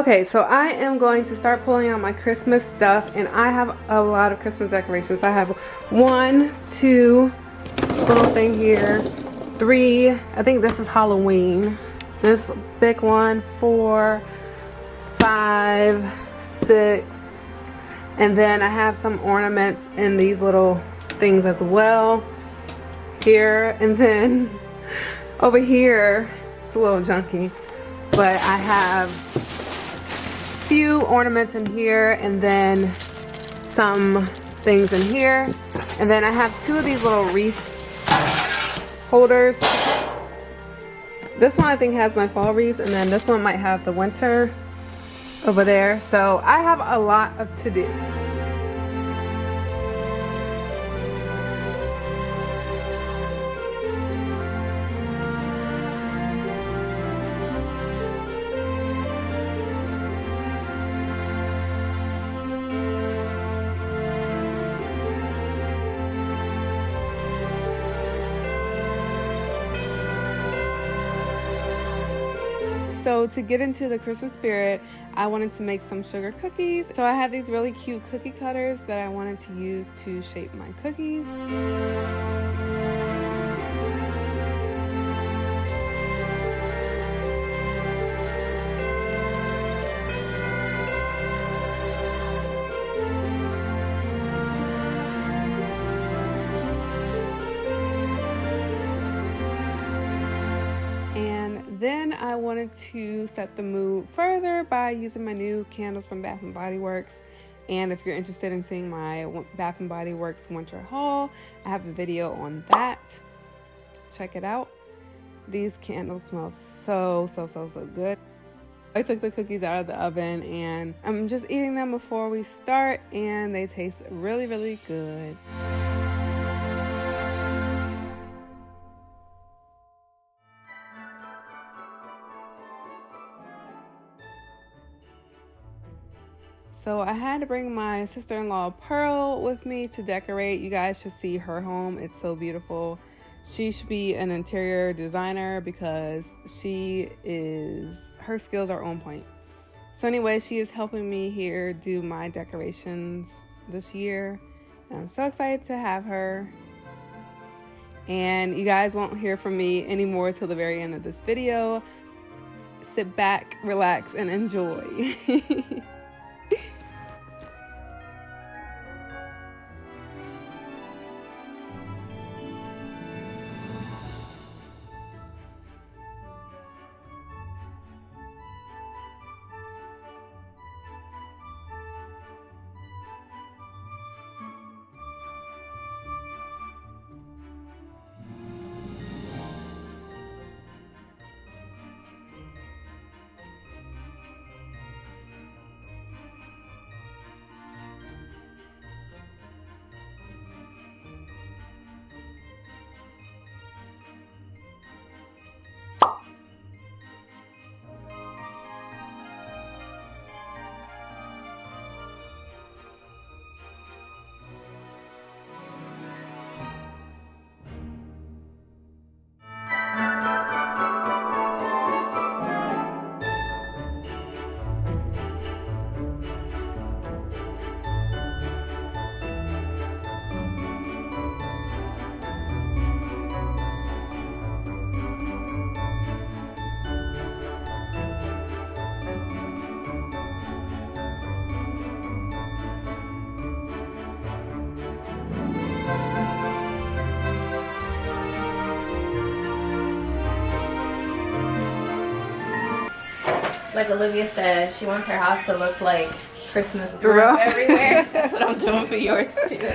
Okay, so I am going to start pulling out my Christmas stuff, and I have a lot of Christmas decorations. I have 1, 2, this little thing here, 3, I think this is Halloween, this big one, 4, 5, 6, and then I have some ornaments in these little things as well here, and then over here, it's a little junky, but I have few ornaments in here, and then some things in here, and then I have 2 of these little wreath holders. This one I think has my fall wreaths, and then this one might have the winter over there. So I have a lot of to do. So to get into the Christmas spirit, I wanted to make some sugar cookies. So I have these really cute cookie cutters that I wanted to use to shape my cookies. Then I wanted to set the mood further by using my new candles from Bath & Body Works. And if you're interested in seeing my Bath & Body Works winter haul, I have a video on that. Check it out. These candles smell so good. I took the cookies out of the oven and I'm just eating them before we start, and they taste really good. So I had to bring my sister-in-law Pearl with me to decorate. You guys should see her home. It's so beautiful. She should be an interior designer because her skills are on point. So anyway, she is helping me here do my decorations this year. And I'm so excited to have her. And you guys won't hear from me anymore till the very end of this video. Sit back, relax, and enjoy. Like Olivia said, she wants her house to look like Christmas through everywhere. That's what I'm doing for yours too.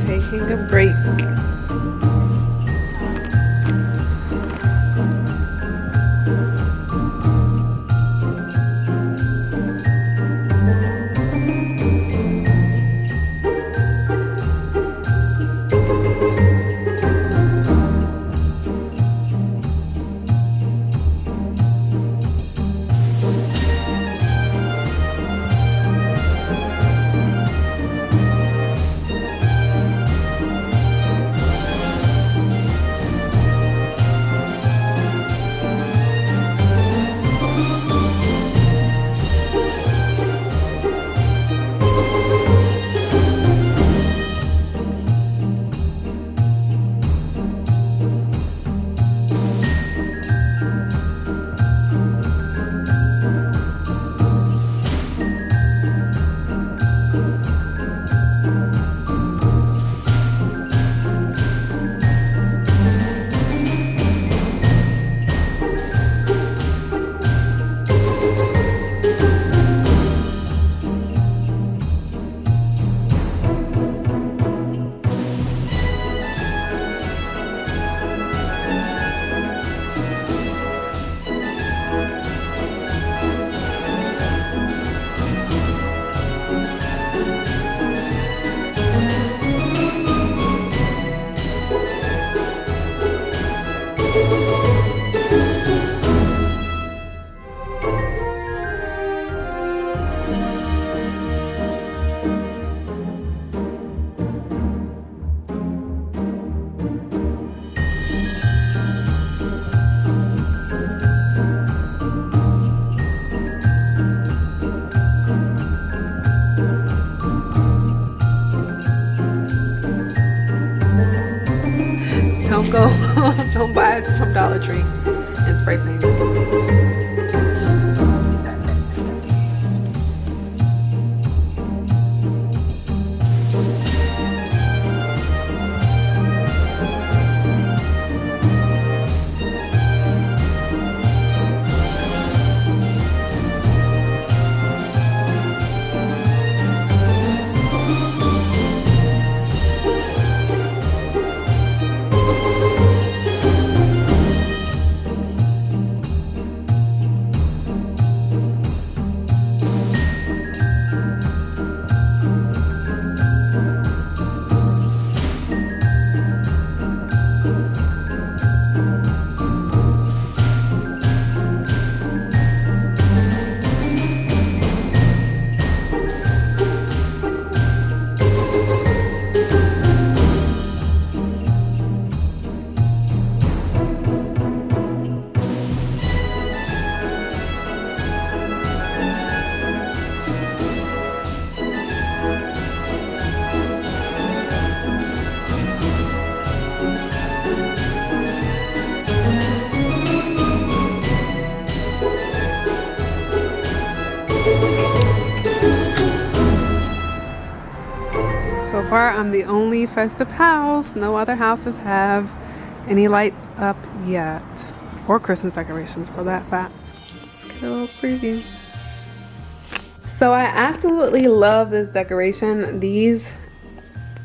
taking a break. Don't go, don't buy us from Dollar Tree and spray paint. So far, I'm the only festive house. No other houses have any lights up yet, or Christmas decorations for that fact. Let's get a little preview. So I absolutely love this decoration. These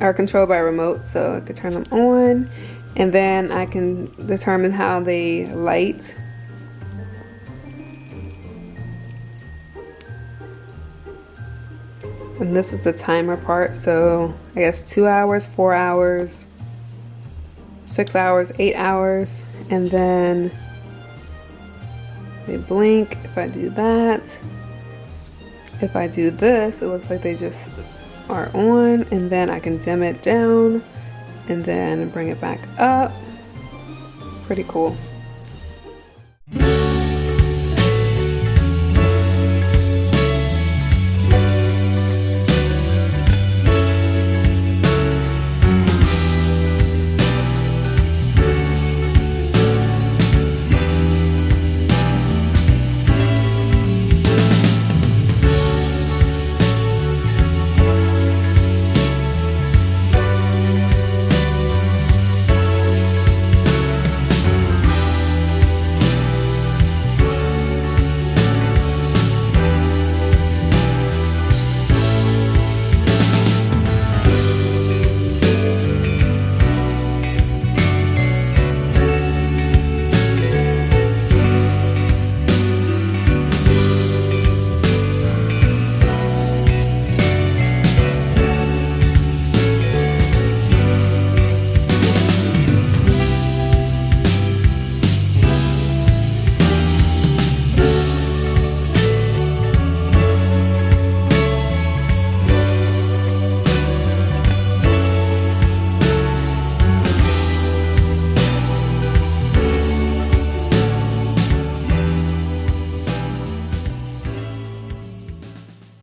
are controlled by remote, so I can turn them on, and then I can determine how they light. And this is the timer part, so I guess 2 hours, 4 hours, 6 hours, 8 hours, and then they blink if I do that. If I do this, it looks like they just are on, and then I can dim it down and then bring it back up. Pretty cool.